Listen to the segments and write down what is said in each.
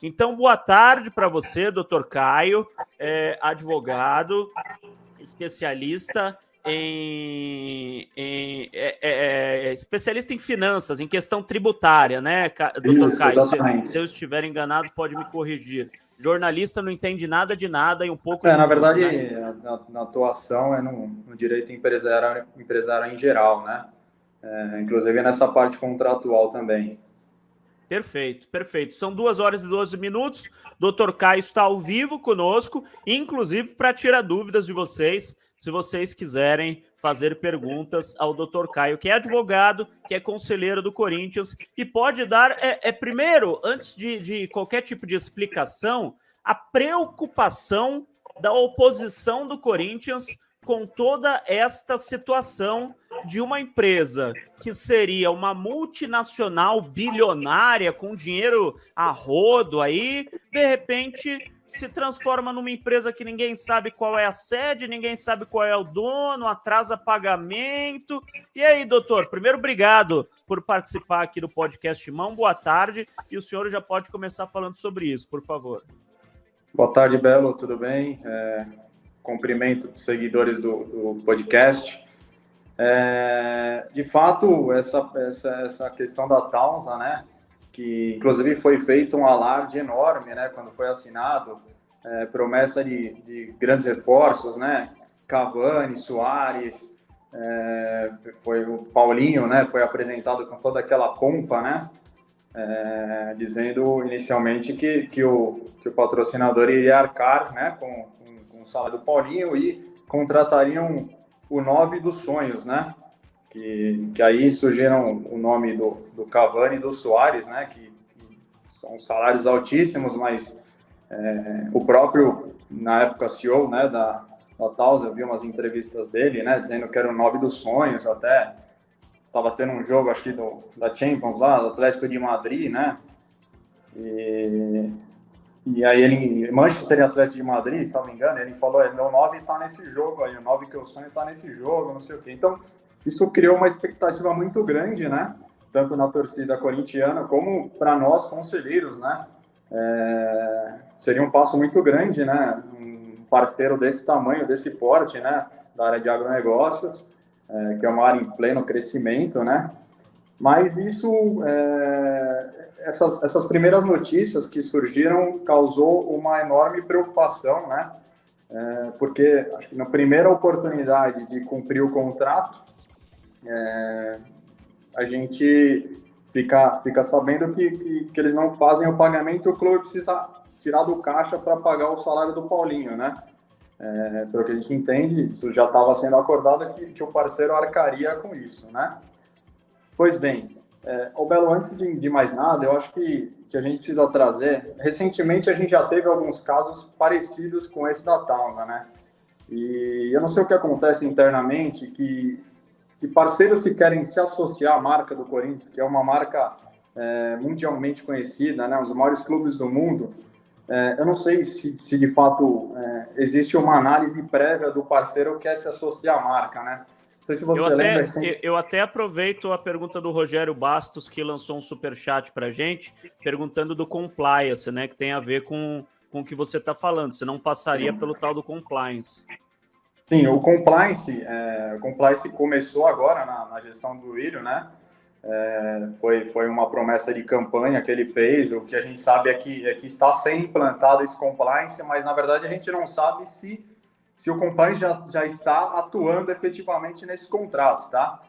Então, boa tarde para você, doutor Caio, advogado, especialista especialista em finanças, em questão tributária, né, doutor Caio? Se eu estiver enganado, pode me corrigir. Jornalista não entende nada de nada e um pouco de na tudo, verdade, né? na atuação é no direito empresarial em geral, né? Inclusive nessa parte contratual também. Perfeito, perfeito. São 2 horas e 12 minutos. Doutor Caio está ao vivo conosco, inclusive para tirar dúvidas de vocês, se vocês quiserem fazer perguntas ao doutor Caio, que é advogado, que é conselheiro do Corinthians, e pode dar, primeiro, antes de qualquer tipo de explicação, a preocupação da oposição do Corinthians com toda esta situação de uma empresa que seria uma multinacional bilionária com dinheiro a rodo aí, de repente se transforma numa empresa que ninguém sabe qual é a sede, ninguém sabe qual é o dono, atrasa pagamento. E aí, doutor, primeiro, obrigado por participar aqui do podcast Mão, boa tarde, e o senhor já pode começar falando sobre isso, por favor. Boa tarde, Belo, tudo bem? Cumprimento os seguidores do podcast. De fato, essa questão da Taunsa, né, que inclusive foi feito um alarde enorme, né, quando foi assinado, promessa de grandes reforços, né, Cavani, Suárez, foi o Paulinho, né, foi apresentado com toda aquela pompa, né, dizendo inicialmente que o patrocinador iria arcar, né, com o salário do Paulinho e contratariam o 9 dos sonhos, né? Que aí surgiram o nome do Cavani e do Suárez, né? Que são salários altíssimos, mas o próprio, na época, CEO, né, da Taus, eu vi umas entrevistas dele, né? Dizendo que era o 9 dos sonhos, até estava tendo um jogo, acho que da Champions lá, do Atlético de Madrid, né? E aí ele, Manchester e Atlético de Madrid, se não me engano, ele falou, meu 9 está nesse jogo aí, o 9 que eu sonho está nesse jogo, não sei o quê. Então, isso criou uma expectativa muito grande, né? Tanto na torcida corintiana como para nós, conselheiros, né? Seria um passo muito grande, né? Um parceiro desse tamanho, desse porte, né? Da área de agronegócios, que é uma área em pleno crescimento, né? Mas isso, essas primeiras notícias que surgiram causou uma enorme preocupação, né? Porque acho que na primeira oportunidade de cumprir o contrato, a gente fica sabendo que eles não fazem o pagamento e o clube precisa tirar do caixa para pagar o salário do Paulinho, né? Pelo que a gente entende, isso já estava sendo acordado que o parceiro arcaria com isso, né? Pois bem, Belo, antes de mais nada, eu acho que a gente precisa trazer... Recentemente, a gente já teve alguns casos parecidos com esse da Taunsa, né? E eu não sei o que acontece internamente, que parceiros que querem se associar à marca do Corinthians, que é uma marca mundialmente conhecida, né? Um dos maiores clubes do mundo, eu não sei se de fato existe uma análise prévia do parceiro que quer se associar à marca, né? Não sei se você lembra. Eu até aproveito a pergunta do Rogério Bastos, que lançou um superchat para a gente, perguntando do compliance, né? Que tem a ver com o que você está falando. Você não passaria pelo tal do compliance. Sim, o compliance começou agora na gestão do Willio, né? Foi uma promessa de campanha que ele fez. O que a gente sabe é que está sendo implantado esse compliance, mas na verdade a gente não sabe se o compliance já está atuando efetivamente nesses contratos, tá?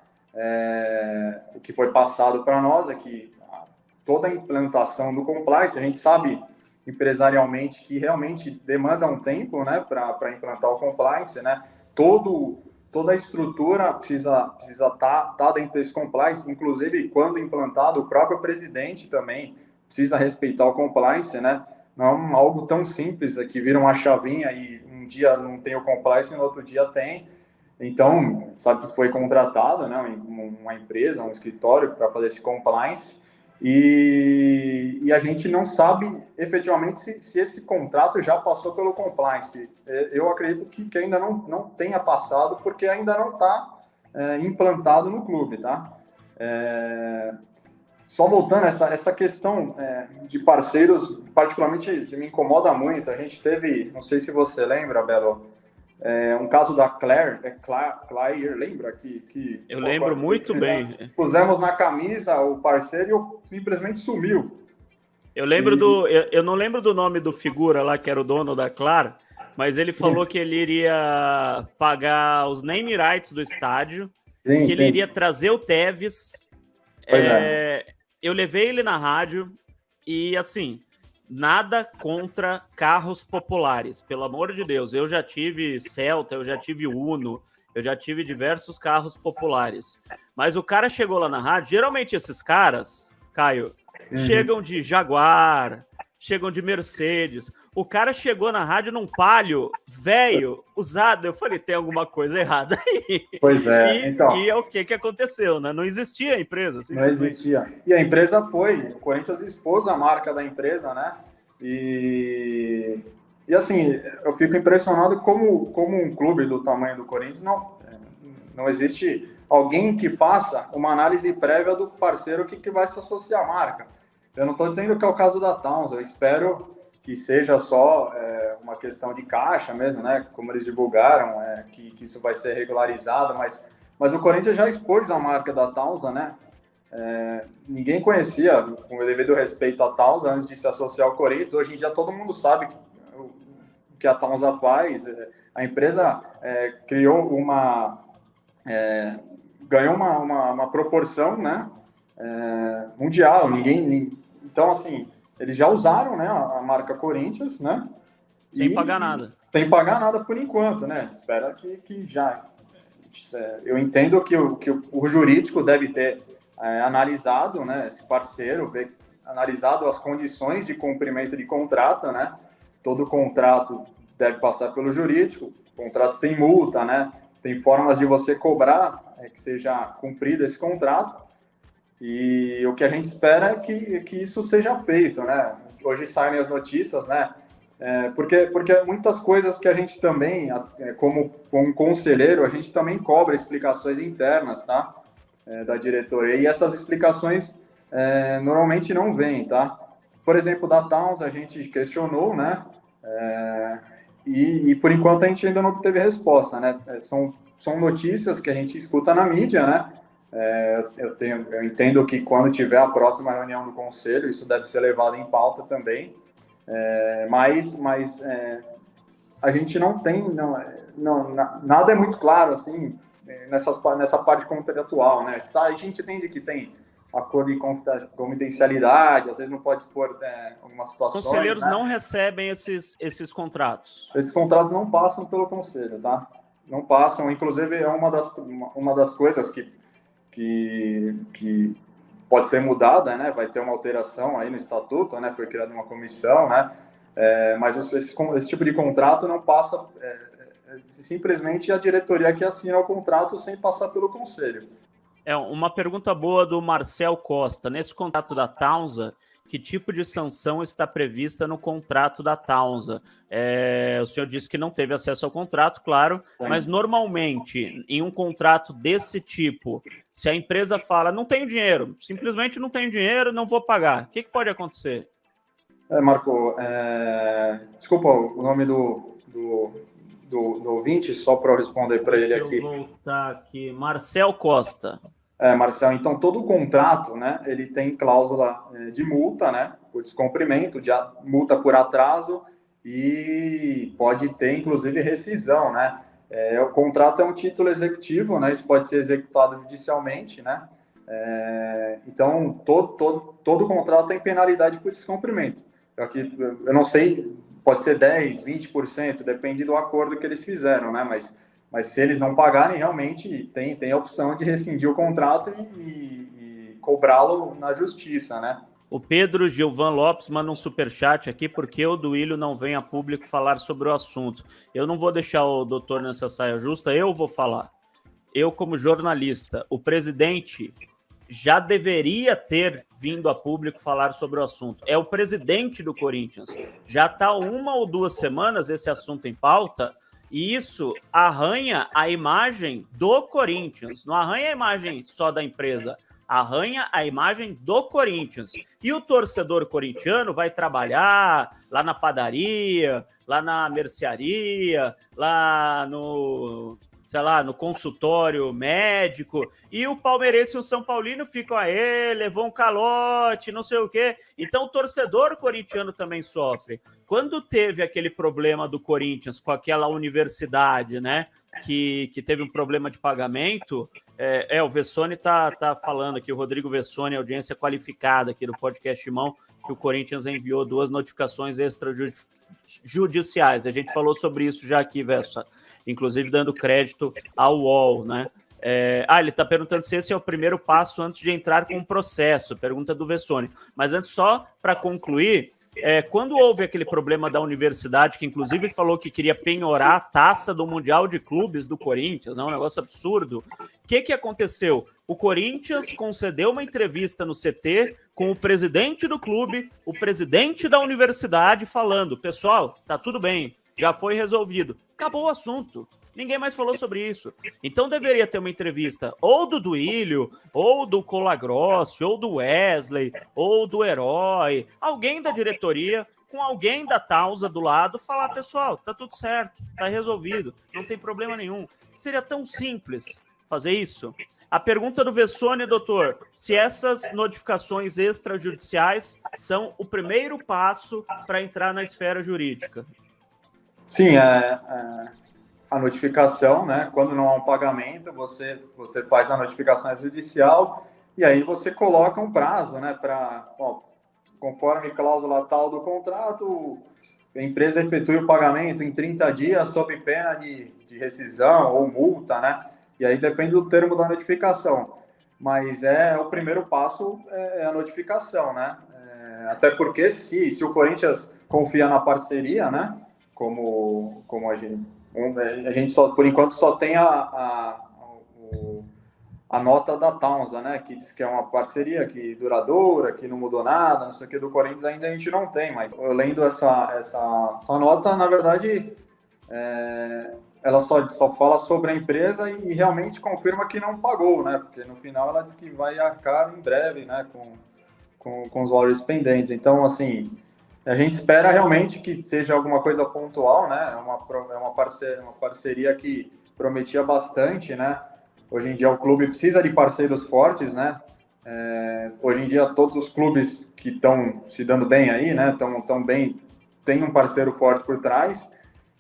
O que foi passado para nós é que toda a implantação do compliance, a gente sabe empresarialmente que realmente demanda um tempo, né, para implantar o compliance, né? Toda a estrutura precisa tá dentro desse compliance, inclusive quando implantado, o próprio presidente também precisa respeitar o compliance, né? Não é algo tão simples que vira uma chavinha e um dia não tem o compliance e no outro dia tem. Então, sabe que foi contratado, né, uma empresa, um escritório para fazer esse compliance e a gente não sabe efetivamente se esse contrato já passou pelo compliance. Eu acredito que ainda não tenha passado porque ainda não está implantado no clube, tá? só voltando, essa questão de parceiros, particularmente me incomoda muito. A gente teve, não sei se você lembra, Belo, um caso da Claire, Claire, lembra? Eu lembro muito bem. Pusemos na camisa o parceiro e simplesmente sumiu. Eu lembro eu não lembro do nome do figura lá, que era o dono da Claro, mas ele falou que ele iria pagar os name rights do estádio, que ele iria trazer o Tevez. Eu levei ele na rádio e, assim, nada contra carros populares, pelo amor de Deus. Eu já tive Celta, eu já tive Uno, eu já tive diversos carros populares. Mas o cara chegou lá na rádio, geralmente esses caras, Caio, chegam de Jaguar, chegam de Mercedes. O cara chegou na rádio num Palio velho, usado. Eu falei, tem alguma coisa errada aí. Pois é. E é o que aconteceu, né? Não existia a empresa. Não existia. E a empresa foi. O Corinthians expôs a marca da empresa, né? E assim, eu fico impressionado como um clube do tamanho do Corinthians não existe alguém que faça uma análise prévia do parceiro que vai se associar à marca. Eu não estou dizendo que é o caso da Towns, eu espero que seja só uma questão de caixa mesmo, né? Como eles divulgaram, que isso vai ser regularizado, mas o Corinthians já expôs a marca da Towns, né? Ninguém conhecia, com o devido respeito à Towns, antes de se associar ao Corinthians. Hoje em dia todo mundo sabe o que a Towns faz. A empresa criou ganhou uma proporção, né? Mundial. Então, assim, eles já usaram, né, a marca Corinthians, né? Sem pagar nada. Sem pagar nada por enquanto, né? Espero que já... Eu entendo que o jurídico deve ter analisado, né, esse parceiro, analisado as condições de cumprimento de contrato, né? Todo contrato deve passar pelo jurídico. O contrato tem multa, né? Tem formas de você cobrar que seja cumprido esse contrato. E o que a gente espera é que isso seja feito, né? Hoje saem as notícias, né? Porque muitas coisas que a gente também, como conselheiro, a gente também cobra explicações internas, tá? Da diretoria. E essas explicações normalmente não vêm, tá? Por exemplo, da Towns a gente questionou, né? E por enquanto a gente ainda não obteve resposta, né? São notícias que a gente escuta na mídia, né? Eu entendo que quando tiver a próxima reunião do conselho, isso deve ser levado em pauta também, mas a gente não tem, nada é muito claro, assim, nessa parte contratual, né? A gente entende que tem acordo de confidencialidade, às vezes não pode expor algumas situações. Conselheiros, né, não recebem esses contratos. Esses contratos não passam pelo conselho, tá? Não passam, inclusive é uma das coisas que pode ser mudada, né? Vai ter uma alteração aí no estatuto, né? Foi criada uma comissão, né? Mas esse tipo de contrato não passa, simplesmente a diretoria que assina o contrato sem passar pelo conselho. Uma pergunta boa do Marcel Costa. Nesse contrato da Taunsa, que tipo de sanção está prevista no contrato da Taunsa? O senhor disse que não teve acesso ao contrato, claro, mas normalmente, em um contrato desse tipo, se a empresa fala, não tenho dinheiro, simplesmente não tenho dinheiro, não vou pagar, o que pode acontecer? Marco, desculpa o nome do ouvinte, só para eu responder para ele aqui. Deixa eu voltar aqui. Marcel Costa. Marcel, então todo o contrato, né, ele tem cláusula de multa, né, por descumprimento, de multa por atraso e pode ter, inclusive, rescisão, né. O contrato é um título executivo, né, isso pode ser executado judicialmente, né, então todo contrato tem penalidade por descumprimento. Eu não sei, pode ser 10%, 20%, depende do acordo que eles fizeram, né, mas se eles não pagarem, realmente tem a opção de rescindir o contrato e cobrá-lo na justiça, né? O Pedro Gilvan Lopes manda um superchat aqui, porque o Duílio não vem a público falar sobre o assunto. Eu não vou deixar o doutor nessa saia justa, eu vou falar. Eu, como jornalista, o presidente já deveria ter vindo a público falar sobre o assunto. É o presidente do Corinthians. Já está 1 ou 2 semanas esse assunto em pauta, e isso arranha a imagem do Corinthians, não arranha a imagem só da empresa, arranha a imagem do Corinthians. E o torcedor corintiano vai trabalhar lá na padaria, lá na mercearia, lá no, sei lá, no consultório médico, e o palmeirense e o São Paulino ficam, levou um calote, não sei o quê. Então o torcedor corintiano também sofre. Quando teve aquele problema do Corinthians com aquela universidade, né, que teve um problema de pagamento, o Vessone tá falando aqui, o Rodrigo Vessone, audiência qualificada aqui do podcast Mão, que o Corinthians enviou 2 notificações extrajudiciais. A gente falou sobre isso já aqui, Vessa, inclusive dando crédito ao UOL, né? Ele está perguntando se esse é o primeiro passo antes de entrar com o processo, pergunta do Vessone. Mas antes, só para concluir, quando houve aquele problema da universidade, que inclusive falou que queria penhorar a taça do Mundial de Clubes do Corinthians, né, um negócio absurdo, o que aconteceu? O Corinthians concedeu uma entrevista no CT com o presidente do clube, o presidente da universidade, falando, pessoal, tá tudo bem, já foi resolvido. Acabou o assunto. Ninguém mais falou sobre isso. Então deveria ter uma entrevista ou do Duílio, ou do Colagrossi, ou do Wesley, ou do Herói, alguém da diretoria, com alguém da Tausa do lado, falar, pessoal, tá tudo certo, tá resolvido, não tem problema nenhum. Seria tão simples fazer isso? A pergunta do Vessone, doutor, se essas notificações extrajudiciais são o primeiro passo para entrar na esfera jurídica. Sim, a notificação, né? Quando não há um pagamento, você faz a notificação judicial e aí você coloca um prazo, né? Conforme cláusula tal do contrato, a empresa efetui o pagamento em 30 dias sob pena de rescisão ou multa, né? E aí depende do termo da notificação. Mas o primeiro passo é a notificação, né? Até porque se o Corinthians confia na parceria, né? Como a gente só, por enquanto, só tem a nota da Tausa, né? Que diz que é uma parceria que duradoura, que não mudou nada, não sei o que, do Corinthians ainda a gente não tem, mas eu lendo essa nota, na verdade, ela só fala sobre a empresa e realmente confirma que não pagou, né? Porque no final ela diz que vai arcar em breve, né? Com os valores pendentes. Então, assim, a gente espera realmente que seja alguma coisa pontual, né? É uma parceria que prometia bastante, né? Hoje em dia o clube precisa de parceiros fortes, né? Hoje em dia todos os clubes que estão se dando bem aí, né? Tão bem, tem um parceiro forte por trás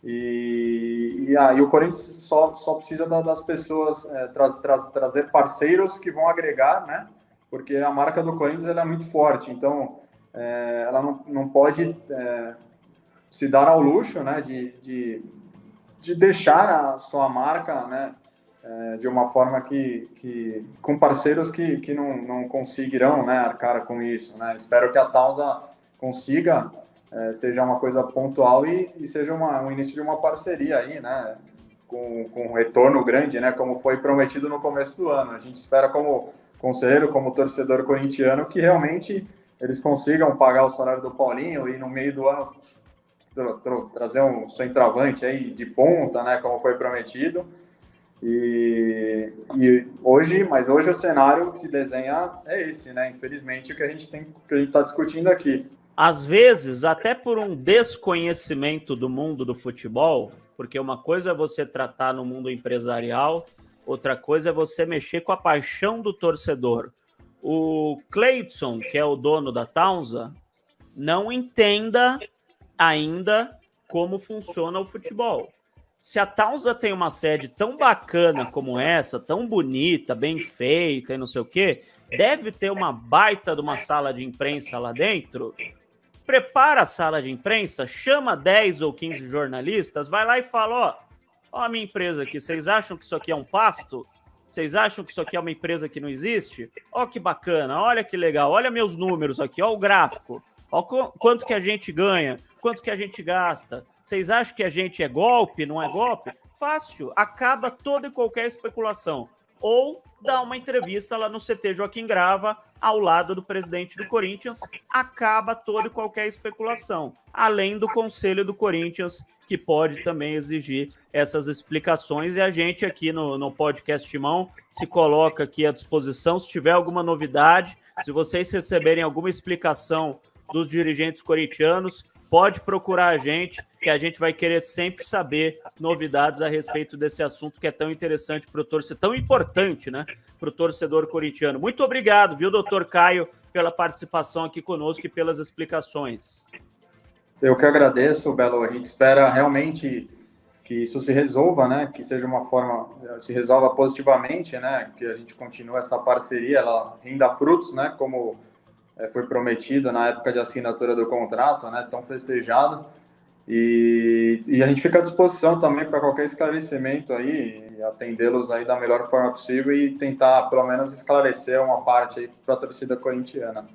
e o Corinthians só precisa das pessoas trazer parceiros que vão agregar, né? Porque a marca do Corinthians ela é muito forte, então ela não pode se dar ao luxo, né, de deixar a sua marca, né, de uma forma que com parceiros que não conseguirão, né, arcar com isso, né. Espero que a Tausa consiga, seja uma coisa pontual e seja um início de uma parceria aí, né, com um retorno grande, né, como foi prometido no começo do ano. A gente espera como conselheiro, como torcedor corintiano, que realmente eles consigam pagar o salário do Paulinho e no meio do ano trazer um centroavante aí de ponta, né, como foi prometido. E hoje o cenário que se desenha é esse, né? Infelizmente, o que a gente está discutindo aqui. Às vezes, até por um desconhecimento do mundo do futebol, porque uma coisa é você tratar no mundo empresarial, outra coisa é você mexer com a paixão do torcedor. O Cleidson, que é o dono da Tausa, não entenda ainda como funciona o futebol. Se a Tausa tem uma sede tão bacana como essa, tão bonita, bem feita e não sei o quê, deve ter uma baita de uma sala de imprensa lá dentro. Prepara a sala de imprensa, chama 10 ou 15 jornalistas, vai lá e fala, ó a minha empresa aqui, vocês acham que isso aqui é um pasto? Vocês acham que isso aqui é uma empresa que não existe? Ó que bacana, olha que legal, olha meus números aqui, ó o gráfico, ó quanto que a gente ganha, quanto que a gente gasta. Vocês acham que a gente é golpe, não é golpe? Fácil, acaba toda e qualquer especulação. Ou dá uma entrevista lá no CT Joaquim Grava ao lado do presidente do Corinthians, acaba toda e qualquer especulação, além do conselho do Corinthians, que pode também exigir essas explicações, e a gente aqui no podcast Timão se coloca aqui à disposição, se tiver alguma novidade, se vocês receberem alguma explicação dos dirigentes corintianos, pode procurar a gente, que a gente vai querer sempre saber novidades a respeito desse assunto que é tão interessante para o torcedor, tão importante, né, para o torcedor corintiano. Muito obrigado, viu, doutor Caio, pela participação aqui conosco e pelas explicações. Eu que agradeço, Belo. A gente espera realmente que isso se resolva, né? Que seja uma forma, se resolva positivamente, né? Que a gente continue essa parceria, ela renda frutos, né? Como foi prometido na época de assinatura do contrato, né? Tão festejado. E a gente fica à disposição também para qualquer esclarecimento aí, atendê-los aí da melhor forma possível e tentar, pelo menos, esclarecer uma parte aí para a torcida corintiana.